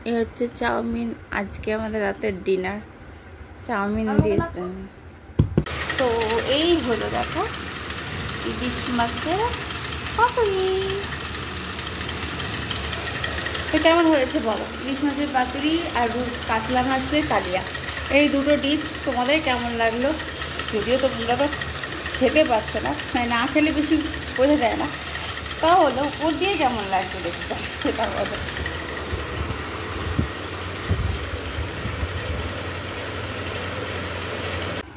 এই হচ্ছে চাউমিন। আজকে আমাদের রাতের ডিনার চাউমিন দিয়েছেন। তো এই হলো দেখো ইলিশ মাছের পাতুরি। তো কেমন হয়েছে বলো? ইলিশ মাছের পাতুরি আর কাতলা মাছের কালিয়া, এই দুটো ডিশ তোমাদের কেমন লাগলো? যদিও তোমরা তো খেতে পারছো না, মানে না খেলে বেশি বোঝা যায় না, তাহলে উপর দিয়ে কেমন লাগছে দেখতে সেটা বলো।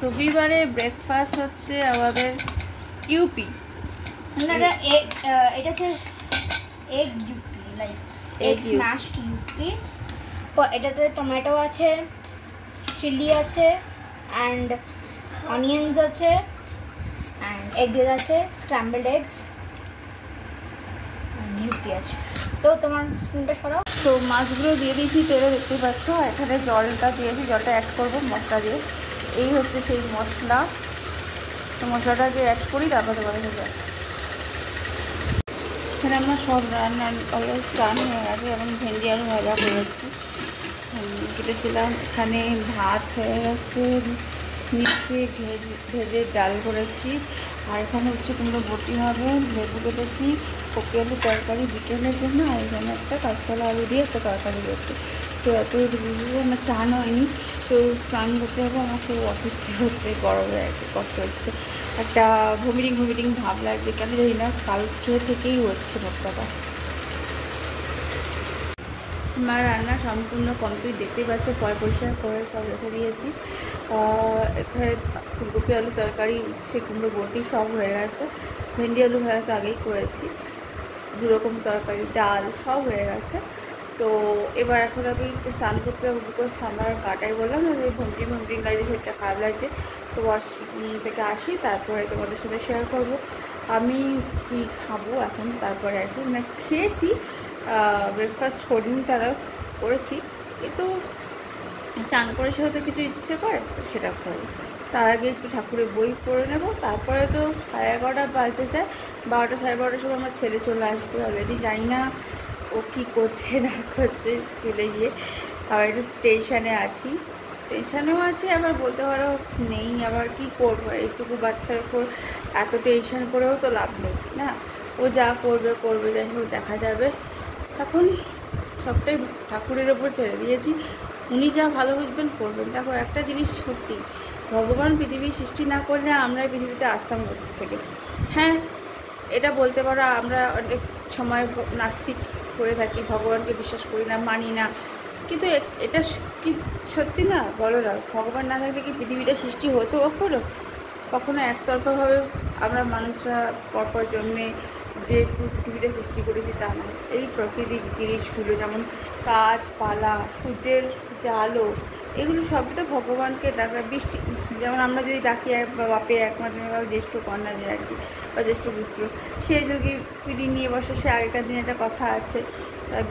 রবিবারে ব্রেকফাস্ট হচ্ছে আমাদের ইউপি। এটা হচ্ছে egg UP, like egg smashed UP. এটাতে টমেটো আছে, চিলি আছে, অ্যান্ড অনিয়ন্স আছে, অ্যান্ড এগস আছে, স্ক্র্যাম্বলড এগস, ইউপি আছে। তো তোমার স্পুনটা সরাও। তো মাছগুলো দিয়ে দিয়েছি তেলে, দেখতে পাচ্ছ। এখানে জলটা দিয়েছি, জলটা অ্যাড করবো মশলা দিয়ে। এই হচ্ছে সেই মশলা। তো মশলাটাকে অ্যাড করি, তারপর তোমাদের সাথে এখানে আমরা সব রান্না অলওয়েজ রান হয়ে গেছে। এবং ভেন্ডি আলু ভাজা করেছি, কেটেছিলাম। এখানে ভাত হয়ে গেছে, নিচে ভেজে ডাল করেছি। আর এখানে হচ্ছে কুমড়ো বটি হবে, লেবু কেটেছি, কপি আলু তরকারি বিকেলের জন্য। আর এখানে একটা কাঁচকলা আলু দিয়ে একটা তরকারি রয়েছে। তো এত আমার চান হয়নি, তো স্নান করতে হবে। আমার খুব অসুস্থ হচ্ছে, গরমে একটু কষ্ট হচ্ছে, একটা ভমিটিং ভাব লাগছে, কেন জানি না, কালকে থেকেই হচ্ছে মোট কথা। আমার রান্না সম্পূর্ণ কমপ্লিট, দেখতে পাচ্ছে। পরিষ্কার করে সব রেখে দিয়েছি। এখানে ফুলকপি আলু তরকারি, উচ্ছে কুমড়ো বটি সব হয়ে গেছে। ভেন্ডি আলু ভাজা তো আগেই করেছি, দুরকম তরকারি, ডাল সব হয়ে গেছে। তো এবার এখন আমি স্নান করতে হবে, বিকজ আমার কাটাই বললাম না যে ভমিটিং লাগছে, সেটা খারাপ লাগছে। তো ওয়াশরুম থেকে আসি, তারপরে তোমাদের সাথে শেয়ার করবো আমি কী খাবো এখন। তারপরে আর কি মানে খেয়েছি, ব্রেকফাস্ট করিনি, তারা করেছি, কিন্তু চান করে সে হয়তো কিছু ইচ্ছে করে, তো সেটা করবো। তার আগে একটু ঠাকুরের বই পড়ে নেব। তারপরে তো 11:30 বাজতে চায়, 12টা 12:30 সময় আমার ছেলে চলে আসবে অলরেডি। জানি না ও কী করছে না করছে স্কুলে গিয়ে। আবার একটু টেনশানে আছি, টেনশানেও আছে, আবার বলতে পারো নেই। আবার কি করবো, এইটুকু বাচ্চার উপর এত টেনশান করেও তো লাভ নেই না। ও যা করবে যাই হোক দেখা যাবে। এখন সবটাই ঠাকুরের ওপর ছেড়ে দিয়েছি, উনি যা ভালো বুঝবেন করবেন। দেখো একটা জিনিস সত্যি, ভগবান পৃথিবীর সৃষ্টি না করলে আমরা পৃথিবীতে আসতাম কোথা থেকে? হ্যাঁ, এটা বলতে পারো আমরা অনেক সময় নাস্তিক হয়ে থাকি, ভগবানকে বিশ্বাস করি না, মানি না, কিন্তু এটা কি সত্যি না বলো না? ভগবান না থাকলে কি পৃথিবীটা সৃষ্টি হতো কখনো? কখনো একতরফাভাবে আমরা মানুষরা পরপর জন্মে যে পৃথিবীটা সৃষ্টি করেছি তা নয়। এই প্রকৃতির জিনিসগুলো, যেমন গাছপালা, সূর্যের যে আলো, এগুলো সবই তো ভগবানকে ডাকা। বৃষ্টি যেমন আমরা যদি ডাকি বাপে একমাত্র জ্যেষ্ঠ কন্যা যে আর কি, বা জ্যেষ্ঠ পুত্র, সে যদি পিড়ি নিয়ে বসে, সে আগেকার দিনে একটা কথা আছে,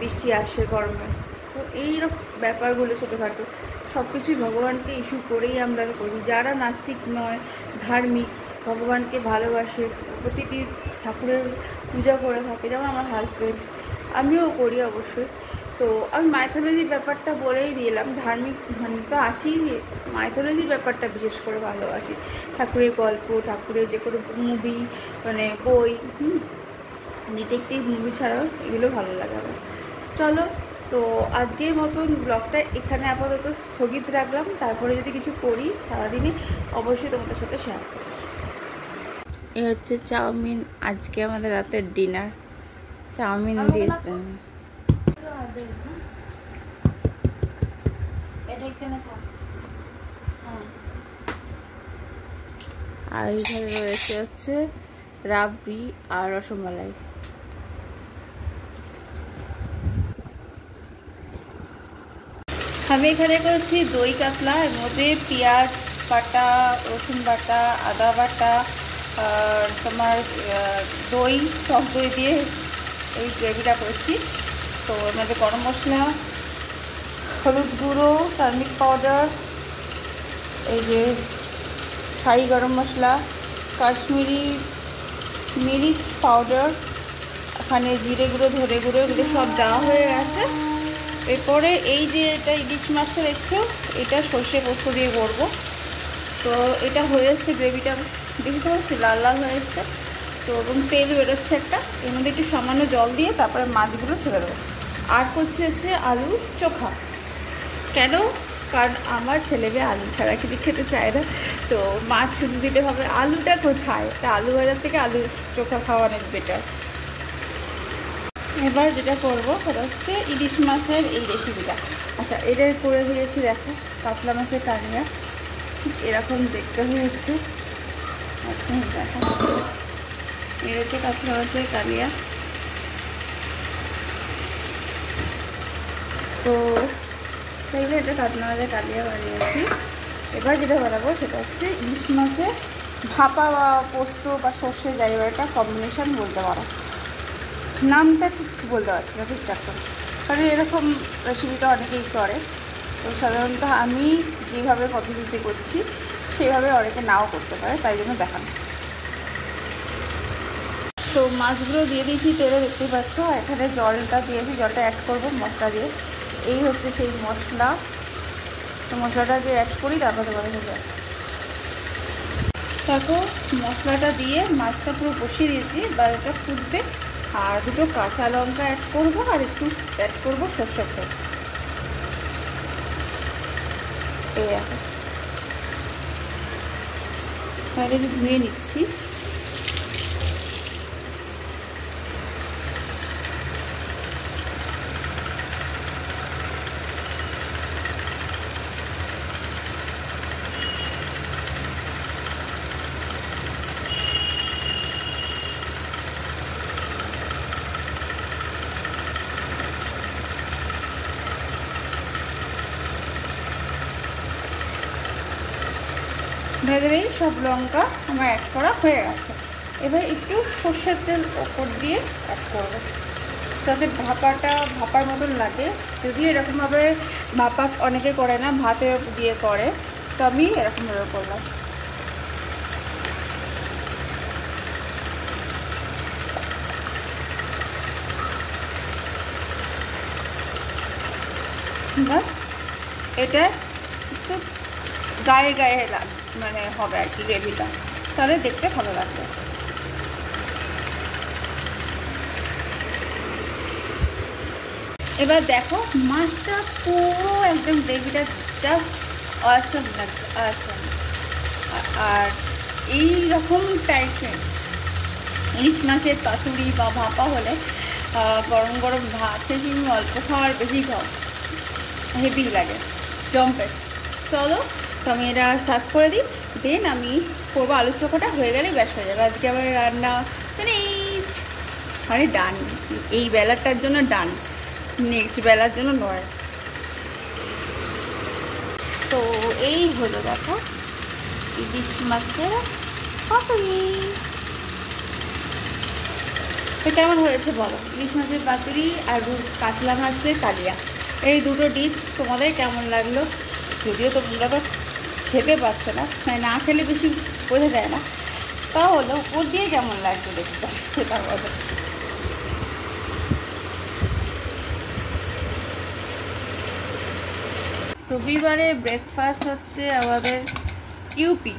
বৃষ্টি আসে গরমে। তো এইরকম ব্যাপারগুলো ছোটোখাটো সব কিছুই ভগবানকে ইস্যু করেই আমরা করি। যারা নাস্তিক নয়, ধার্মিক, ভগবানকে ভালোবাসে, প্রতিটি ঠাকুরের পূজা করে থাকে, যেমন আমার হাজব্যান্ড, আমিও করি অবশ্যই। তো আমি মাইথোলজি ব্যাপারটা বলেই দিলাম, ধার্মিক মানে তো আছেই, মাইথোলজি ব্যাপারটা বিশেষ করে ভালোবাসি। ঠাকুরের গল্প, ঠাকুরের যে কোনো মুভি, মানে বই, ডিটেকটিভ মুভি ছাড়াও এগুলো ভালো লাগে আমার। চলো, তো আজকের মতন ব্লগটা এখানে আপাতত স্থগিত রাখলাম। তারপরে যদি কিছু করি সারাদিনে অবশ্যই তোমাদের সাথে শেয়ার করব। এ হচ্ছে চাউমিন, আজকে আমাদের রাতের ডিনার চাউমিন দিয়েছেন। আর এখানে রয়েছে হচ্ছে রাবড়ি আর রসমালাই। আমি এখানে করছি দই কাতলা, এর মধ্যে পেঁয়াজ বাটা, রসুন বাটা, আদা বাটা, আর তোমার দই, টক দই দিয়ে এই গ্রেভিটা করছি। তো এর মধ্যে গরম মশলা, হলুদ গুঁড়ো, টার্মিক পাউডার, এই যে শাহি গরম মশলা, কাশ্মীরি মিরিচ পাউডার, এখানে জিরে গুঁড়ো, ধনে গুঁড়ো, এগুলো সব দেওয়া হয়ে গেছে। এরপরে এই যে এটা ইলিশ মাছটা দেখছো, এটা সর্ষে পোস্ত দিয়ে করবো। তো এটা হয়ে এসছে, গ্রেভিটা দেখতে পাচ্ছি লাল লাল হয়ে এসছে। তো এবং তেল বেরোচ্ছে একটা, এর মধ্যে একটু সামান্য জল দিয়ে তারপরে মাছগুলো ছেড়ে দেবো। আর করছে হচ্ছে আলু চোখা। কেন? কারণ আমার ছেলে মেয়ে আলু ছাড়া কিছু খেতে চায় না, তো মাছ শুধু দিতে হবে। আলুটা কোথায়? তা আলু ভাজার থেকে আলু চোখা খাওয়া অনেক বেটার। এবার যেটা করবো সেটা হচ্ছে ইলিশ মাছের এই রেসিপিটা। আচ্ছা, এটা করে দিয়েছি, দেখো কাতলা মাছের কালিয়া এরকম দেখতে হয়েছে। এখন দেখো এর হচ্ছে কাতলা মাছের কালিয়া। তো তাইলে এটা কাতলা মাছের কালিয়া বানিয়েছি। এবার যেটা বানাবো সেটা হচ্ছে ইলিশ মাছের ভাপা বা পোস্ত বা সর্ষে যাই হোক, একটা কম্বিনেশান বলতে পারো। নামটা ঠিক বলতে পারছি না ঠিকঠাক করে, কারণ এরকম রেসিপিটা অনেকেই করে। তো সাধারণত আমি যেভাবে পদ্ধতিতে করছি সেভাবে অনেকে নাও করতে পারে, তাই জন্য দেখানো। তো মাছগুলো দিয়ে দিয়েছি তেলে, দেখতে পাচ্ছ। এখানে জলটা দিয়েছি, জলটা অ্যাড করবো মশলা দিয়ে। এই হচ্ছে সেই মশলা। তো মশলাটা দিয়ে অ্যাড করি, তারপরে হয়ে যায়। তারপর মশলাটা দিয়ে মাছটা পুরো বসিয়ে দিয়েছি, বা এটা ফুটবে। আর দুটো কাঁচা লঙ্কা অ্যাড করবো, আর একটু অ্যাড করবো সরষের তেল। এই এখন তাহলে একটু ধুয়ে নিচ্ছি। ভেজে সব লঙ্কা আমার অ্যাড করা হয়ে গেছে। এবার একটু সর্ষের তেল ওপর দিয়ে অ্যাড করবো, যাতে ভাপার মতন লাগে। যদিও এরকমভাবে ভাপা অনেকে করে না, ভাতে দিয়ে করে, তো আমি এরকমভাবে করলাম। এটা একটু গায়ে গায়ে মানে হবে আর কি গ্রেভিটা, তাহলে দেখতে ভালো লাগবে। এবার দেখো মাছটা পুরো একদম গ্রেভিটা জাস্ট অসাম লাগছে, অসাম। আর এই রকম টাইপের ইলিশ মাছের পাতুরি বা ভাপা হলে গরম গরম ভাত শেষে অল্প খাওয়ার বেশি খাও, হেভি লাগে, জম্পেস। চলো, তো আমি এটা সার্ভ করে দিই, দেন আমি করবো আলু চোখাটা। হয়ে গেলেই ব্যাস হয়ে যাবে। আজকে আবার রান্না মানে ডান, এই বেলাটার জন্য ডান, নেক্সট বেলার জন্য নয়। তো এই হলো দেখো ইলিশ মাছের পাতুরি। তো কেমন হয়েছে বলো? ইলিশ মাছের পাতুরি আর কাতলা মাছের কালিয়া, এই দুটো ডিশ তোমাদের কেমন লাগলো? যদিও তোমরা তো খেতে পারছো না, মানে না খেলে বেশি বোঝা যায় না, তাহলে উপর দিয়ে কেমন লাগছে দেখতে, সেটা বলো। রবিবারে ব্রেকফাস্ট হচ্ছে আমাদের ইউপি।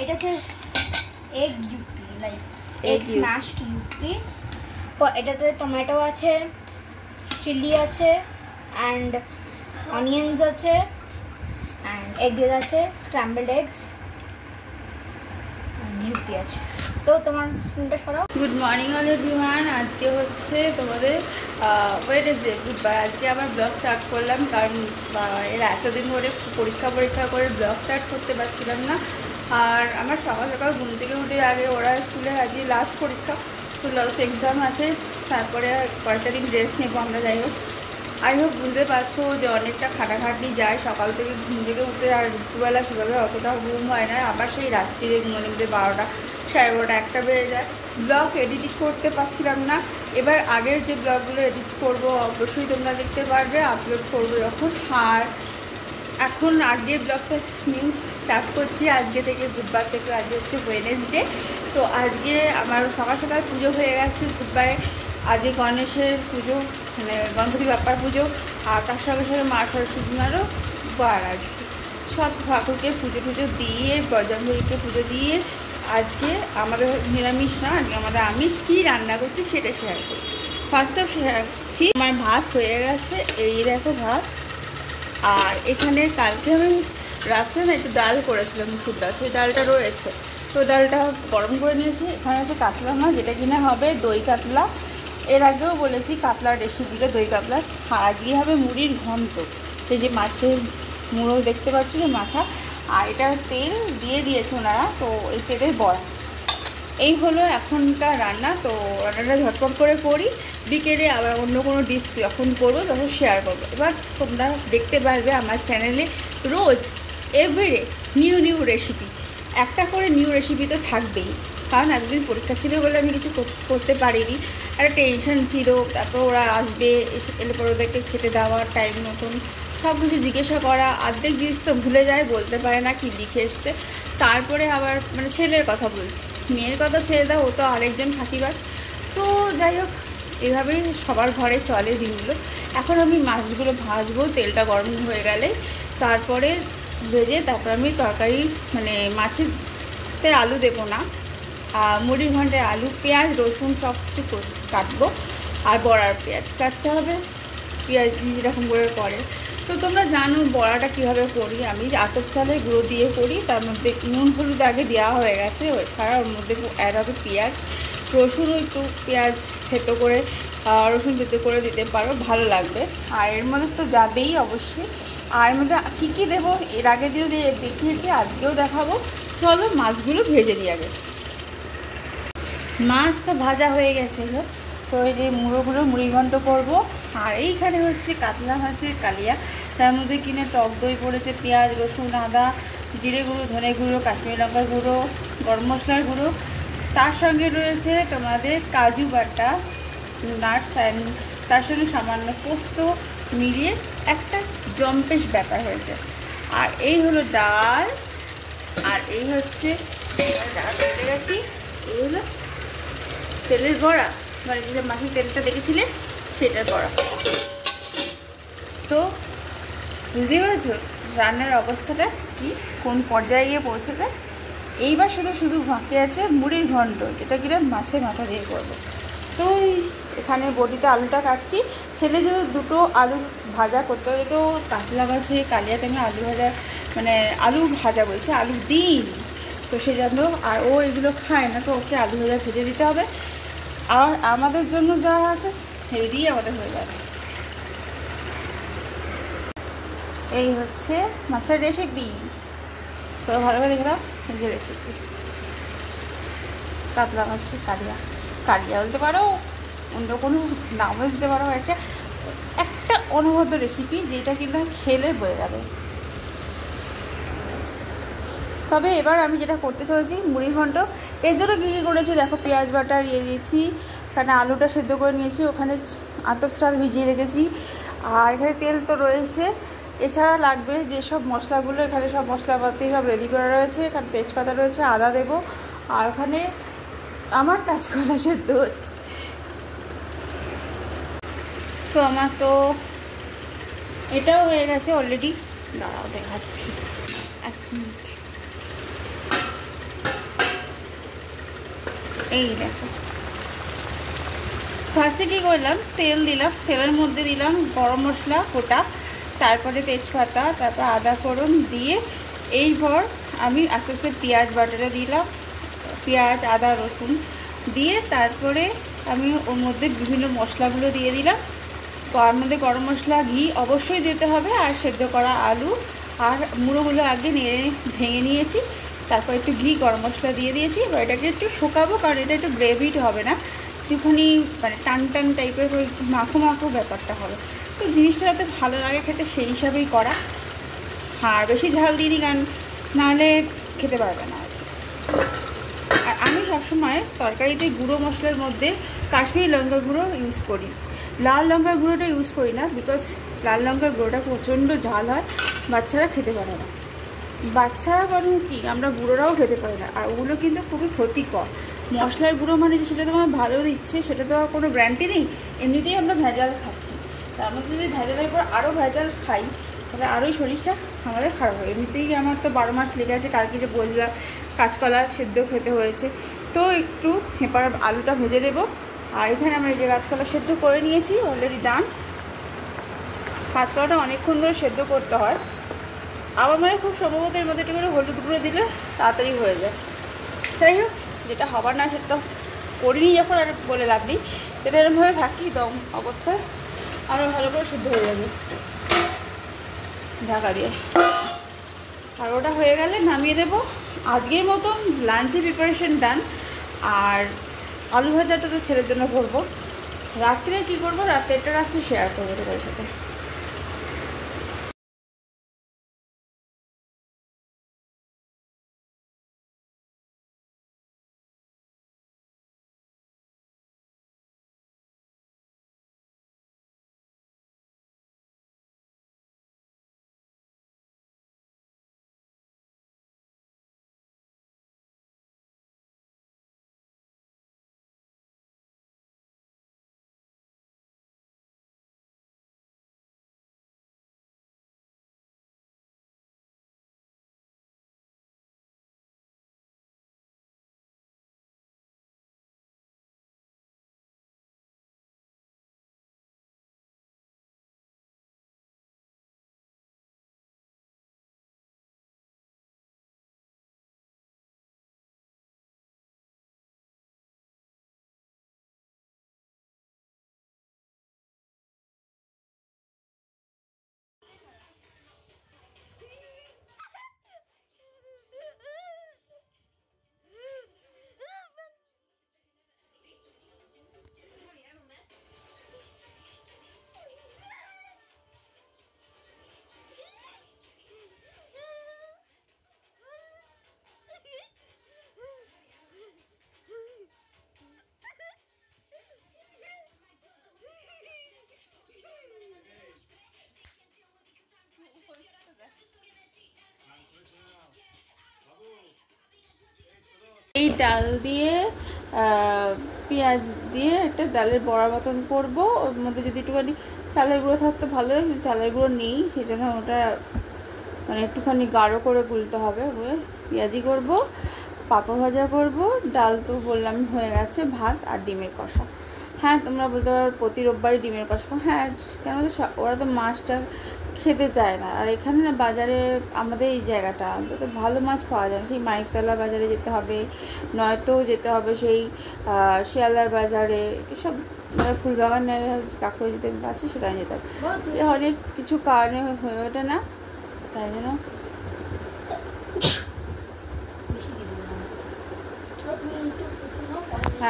এটা হচ্ছে egg UP, like egg smashed UP. এটাতে টমেটো আছে, চিলি আছে, অ্যান্ড অনিয়ন্স আছে, অ্যান্ড এগস আছে, স্ক্র্যাম্বলড এগস, ইউপি আছে। তো তোমার স্পুনটা সরাও। Good morning all everyone. আজকে হচ্ছে তোমাদের ওয়েডনেসডে, বুধবার। আজকে আবার ব্লগ স্টার্ট করলাম, কারণ এর এতদিন ধরে পরীক্ষা করে ব্লগ স্টার্ট করতে পারছিলাম না। আর আমার সকাল সকাল ঘুম থেকে উঠে আগে ওরা স্কুলে আজকে লাস্ট পরীক্ষা, তো লাস্ট এক্সাম আছে, তারপরে কয়েকটা দিন রেস্ট নেবো আমরা। যাই হোক, আই হোপ বুঝতে পারছো যে অনেকটা খাটাখাটনি যায় সকাল থেকে ঘুম থেকে উঠে, আর দুপুরবেলা সেভাবে অতটা ঘুম হয় না, আবার সেই রাত্রিরে ঘুমাতে 12টা 12:30 1টা বেজে যায়। ব্লগ এডিট করতে পারছিলাম না। এবার আগের যে ব্লগগুলো এডিট করব অবশ্যই তোমরা দেখতে পারবে, আপলোড করবো যখন। আর এখন আজকে ব্লগটা নিউ স্টার্ট করছি, আজকে থেকে, বুধবার থেকে। আজকে হচ্ছে ওয়েডনেসডে। তো আজকে আমার সকাল সকাল পুজো হয়ে গেছে বুধবারে। আজকে গণেশের পুজো, মানে গণপতি বাপ্পার পুজো, আর তার সঙ্গে সঙ্গে মা সরস্বতী মারও বার আজকে। সব ঠাকুরকে পুজো টুজো দিয়ে, বজরঙ্গবলীকে পুজো দিয়ে আজকে আমাদের নিরামিষ না, আজকে আমাদের আমিষ। কী রান্না করছি সেটা শেয়ার করি। ফার্স্ট অফ শেয়ার করছি, আমার ভাত হয়ে গেছে, এই দেখো ভাত। আর এখানে কালকে আমি রাত্রে না একটু ডাল করেছিলাম, মুসুর ডাল, সেই ডালটা রয়েছে, তো ডালটা গরম করে নিয়েছি। এখানে আছে কাতলা মাছ, যেটা কিনা হবে দই কাতলা। এর আগেও বলেছি কাতলার রেসিপিটা, দই কাতলা। আর আজকে হবে মুড়ির ঘন্ট, এই যে মাছের মুড়ো দেখতে পাচ্ছি যে মাথা, আর এটা তেল দিয়ে দিয়েছে ওনারা, তো এই তেলের বড়া। এই হলো এখনকার রান্না। তো রান্নাটা ঝটপট করে করি, বিকেলে আবার অন্য কোনো ডিশ যখন করবো তখন শেয়ার করবো। এবার তোমরা দেখতে পারবে আমার চ্যানেলে রোজ এভরিডে নিউ রেসিপি, একটা করে নিউ রেসিপি তো থাকবেই। কারণ এতদিন পরীক্ষা ছিল বলে আমি কিছু করতে পারিনি, একটা টেনশন ছিল। তারপর ওরা আসবে, এলে পরে ওদেরকে খেতে দেওয়ার টাইম মতন সব কিছু জিজ্ঞাসা করা, অর্ধেক জিনিস তো ভুলে যায়, বলতে পারে না কি লিখে এসছে। তারপরে আবার মানে ছেলের কথা বলছি, মেয়ের কথা ছেড়ে দাও, ও তো আরেকজন ফাঁকিবাজ। তো যাই হোক, এভাবেই সবার ঘরে চলে দিনগুলো। এখন আমি মাছগুলো ভাজবো, তেলটা গরম হয়ে গেলে তারপরে ভেজে তারপর আমি তরকারি, মানে মাছেতে আলু দেবো না, মুড়ির ঘন্টায় আলু, পেঁয়াজ, রসুন সব কিছু কাটবো। আর বড়ার পেঁয়াজ কাটতে হবে, পেঁয়াজ যেরকম করে করে। তো তোমরা জানো বড়াটা কীভাবে করি, আমি আতপ চালের গুঁড়ো দিয়ে করি, তার মধ্যে নুন হলুদ আগে দেওয়া হয়ে গেছে, এছাড়া ওর মধ্যে অ্যাড হবে পেঁয়াজ, রসুনও একটু পেঁয়াজ থেতো করে, রসুন থেতো করে দিতে পারো, ভালো লাগবে। আর এর মধ্যে তো যাবেই অবশ্যই। আর এর মধ্যে কী কী দেবো এর আগে দিয়ে দেখিয়েছি, আজকেও দেখাবো। চলো মাছগুলো ভেজে দিই আগে। মাছ তো ভাজা হয়ে গেছিলো, তো এই যে মুড়োগুলো মুড়িঘণ্ট করবো। আর এইখানে হচ্ছে কাতলা মাছের কালিয়া, তার মধ্যে কিনে টক দই পড়েছে, পেঁয়াজ, রসুন, আদা, জিরে গুঁড়ো, ধনে গুঁড়ো, কাশ্মীরি লঙ্কার গুঁড়ো, গরম মশলার গুঁড়ো, তার সঙ্গে রয়েছে তোমাদের কাজু বাটা, নাটস, অ্যান্ড তার সঙ্গে সামান্য পোস্ত মিলিয়ে একটা জম্পেশ ব্যাপার হয়েছে। আর এই হলো ডাল, আর এই হচ্ছে ডাল চলে গেছি, এই হলো তেলের বড়া, মানে যে মাছের তেলটা দেখেছিলে সেটার বড়া। তো বুঝতে পেরেছো রান্নার অবস্থাটা কি, কোন পর্যায়ে গিয়ে পৌঁছেছে। এইবার শুধু বাকি আছে মুড়ির ঘন্ট, যেটা কিনা মাছের মাথা দিয়ে করবো। তো এখানে বটিতে আলুটা কাটছি। ছেলে যদি দুটো আলু ভাজা করতে হয়, তো কাতলা মাছে কালিয়াতে আমি আলু ভাজা, মানে আলু ভাজা বলছি, আলু দিই, তো সেই জন্য। আর ও এগুলো খায় না, তো ওকে আলু ভাজা ভেজে দিতে হবে। আর আমাদের জন্য যা আছে এই দিয়ে আমাদের হয়ে যাবে। এই হচ্ছে মাছের রেসিপি, তো ভালো করে দেখলাম এই যে রেসিপি কাতলা মাছের কালিয়া বলতে পারো, অন্য কোনো নামও দিতে পারো। একটা অনবদ্য রেসিপি, যেটা কিন্তু খেলে বয়ে যাবে। তবে এবার আমি যেটা করতে চলেছি মুড়ি ঘন্ট, এর জন্য কী কী করেছি দেখো, পেঁয়াজ বাটা দিয়ে দিয়েছি, এখানে আলুটা সেদ্ধ করে নিয়েছি, ওখানে আতপ চাল ভিজিয়ে রেখেছি, আর এখানে তেল তো রয়েছে। এছাড়া লাগবে যেসব মশলাগুলো, এখানে সব মশলাপাতি সব রেডি করা রয়েছে। এখানে তেজপাতা রয়েছে, আদা দেবো, আর ওখানে আমার কাঁচকলা সেদ্ধ হচ্ছে। তো আমার তো এটাও হয়ে গেছে অলরেডি, দাঁড়াও দেখাচ্ছি, এক মিনিট। এই দেখো, ফার্স্টে কী করলাম, তেল দিলাম, তেলের মধ্যে দিলাম গরম মশলা গোটা, তারপরে তেজপাতা, তারপর আদা ফোড়ন দিয়ে এইবার আমি আস্তে আস্তে পেঁয়াজ বাটাটা দিলাম, পেঁয়াজ, আদা, রসুন দিয়ে তারপরে আমি ওর মধ্যে বিভিন্ন মশলাগুলো দিয়ে দিলাম। তার মধ্যে গরম মশলা, ঘি অবশ্যই দিতে হবে, আর সেদ্ধ করা আলু আর মুড়োগুলো আগে ভেঙে নিয়েছি, তারপর একটু ঘি, গরম মশলা দিয়ে দিয়েছি। এবার এটাকে একটু শুকাবো, কারণ এটা একটু গ্রেভিড হবে না, একটুখানি মানে টান টাইপের মাখো ব্যাপারটা হবে। তো জিনিসটা যাতে ভালো লাগে খেতে, সেই হিসাবেই করা। আর বেশি ঝাল দিইনি, কারণ নাহলে খেতে পারবে না। আর আমি সবসময় তরকারিতে গুঁড়ো মশলার মধ্যে কাশ্মীরি লঙ্কার গুঁড়ো ইউজ করি, লাল লঙ্কার গুঁড়োটা ইউজ করি না, বিকজ লাল লঙ্কার গুঁড়োটা প্রচণ্ড ঝাল হয়, বাচ্চারা খেতে পারে না। বাচ্চারা বরং কি, আমরা বুড়োরাও খেতে পারি না, আর ওগুলো কিন্তু খুবই ক্ষতিকর। মশলার গুঁড়ো মানে যে সেটা তো আমার ভালো দিচ্ছে, সেটা তো কোনো গ্যারান্টি নেই। এমনিতেই আমরা ভেজাল খাচ্ছি, তার মধ্যে যদি ভেজালের পর আরও ভেজাল খাই তাহলে আরোই শরীরটা আমাদের খারাপ হয়। এমনিতেই আমার তো 12 মাস লেগে আছে, কালকে যে বললাম কাঁচকলা সেদ্ধ খেতে হয়েছে। তো একটু এবার আলুটা ভেজে নেবো। আর এখানে আমরা যে কাঁচকলা সেদ্ধ করে নিয়েছি অলরেডি ডান। কাঁচকলাটা অনেকক্ষণ ধরে সেদ্ধ করতে হয়, আবার মানে খুব সম্ভবত এর মধ্যে একটু করে হলুদ গুঁড়ো দিলে তাড়াতাড়ি হয়ে যায়। যাই হোক, যেটা হবার না সেটা করিনি যখন, আর বলে লাভ নেই। সেটা এরকমভাবে থাকি দম অবস্থায় আরও ভালো করে সেদ্ধ হয়ে যাবে ঢাকা দিয়ে। আর ওটা হয়ে গেলে নামিয়ে দেবো। আজকের মতন লাঞ্চের প্রিপারেশন ডান। আর আলু ভাজাটা তো ছেলের জন্য করবো। রাত্রে কী করবো, রাত্রে শেয়ার করবো তোমাদের সাথে। এই ডাল দিয়ে পেঁয়াজ দিয়ে একটা ডালের বড়া মতন করবো। ওর মধ্যে যদি একটুখানি চালের গুঁড়ো থাকতো ভালো, চালের গুঁড়ো নেই, সেই জন্য ওটা মানে একটুখানি গাঢ় করে গুলতে হবে। পেঁয়াজি করব, পাঁপড় ভাজা করব, ডাল তো বললাম হয়ে গেছে, ভাত আর ডিমের কষা। হ্যাঁ, তোমরা বলতে পারো প্রতি রোববারই ডিমের কষা। হ্যাঁ, কেন তো ওরা তো মাছটা খেতে চায় না। আর এখানে না বাজারে আমাদের এই জায়গাটা অন্তত ভালো মাছ পাওয়া যায় না। সেই মানিকতলা বাজারে যেতে হবে, নয়তো যেতে হবে সেই শিয়ালদার বাজারে, এসব ফুলবাগান কাকুরে যেতে আছে সেখানে যেতে হবে। অনেক কিছু কারণে হয়ে ওঠে না, তাই জন্য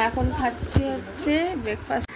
এখন খাচ্ছি হচ্ছে ব্রেকফাস্ট।